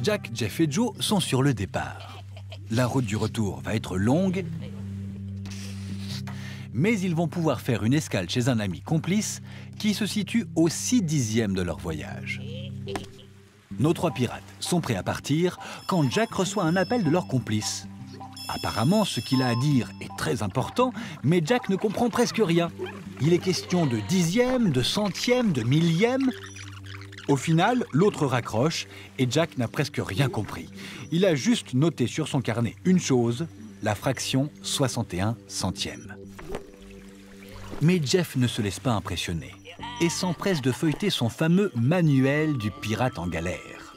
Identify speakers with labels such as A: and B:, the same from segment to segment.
A: Jack, Jeff et Joe sont sur le départ. La route du retour va être longue, mais ils vont pouvoir faire une escale chez un ami complice qui se situe au 6/10 de leur voyage. Nos 3 pirates sont prêts à partir quand Jack reçoit un appel de leur complice. Apparemment, ce qu'il a à dire est très important, mais Jack ne comprend presque rien. Il est question de dixième, de centième, de millième. Au final, l'autre raccroche et Jack n'a presque rien compris. Il a juste noté sur son carnet une chose, la fraction 61 centièmes. Mais Jeff ne se laisse pas impressionner et s'empresse de feuilleter son fameux manuel du pirate en galère.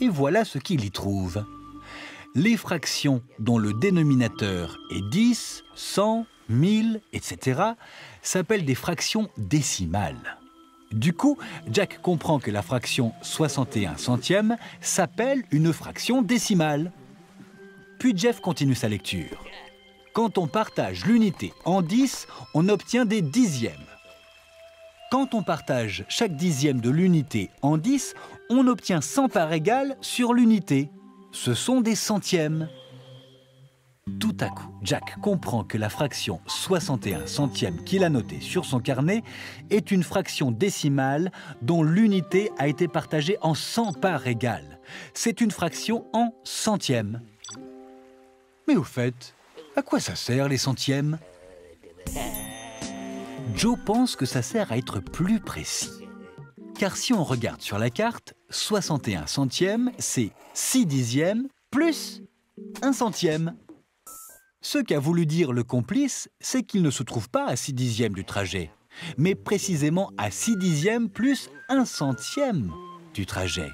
A: Et voilà ce qu'il y trouve. Les fractions dont le dénominateur est 10, 100, 1000, etc. s'appellent des fractions décimales. Du coup, Jack comprend que la fraction 61 centièmes s'appelle une fraction décimale. Puis Jeff continue sa lecture. Quand on partage l'unité en 10, on obtient des dixièmes. Quand on partage chaque dixième de l'unité en 10, on obtient 100 parts égales sur l'unité. Ce sont des centièmes. Tout à coup, Jack comprend que la fraction 61 centièmes qu'il a notée sur son carnet est une fraction décimale dont l'unité a été partagée en 100 parts égales. C'est une fraction en centièmes. Mais au fait, à quoi ça sert les centièmes? Joe pense que ça sert à être plus précis. Car si on regarde sur la carte, 61 centièmes, c'est 6/10 plus 1 centième. Ce qu'a voulu dire le complice, c'est qu'il ne se trouve pas à 6/10 du trajet, mais précisément à 6/10 plus 1 centième du trajet.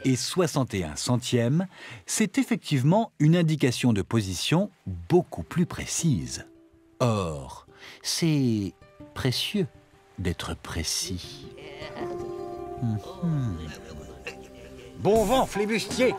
A: Et 61 centièmes, c'est effectivement une indication de position beaucoup plus précise. Or, c'est précieux d'être précis.
B: Bon vent, flibustier!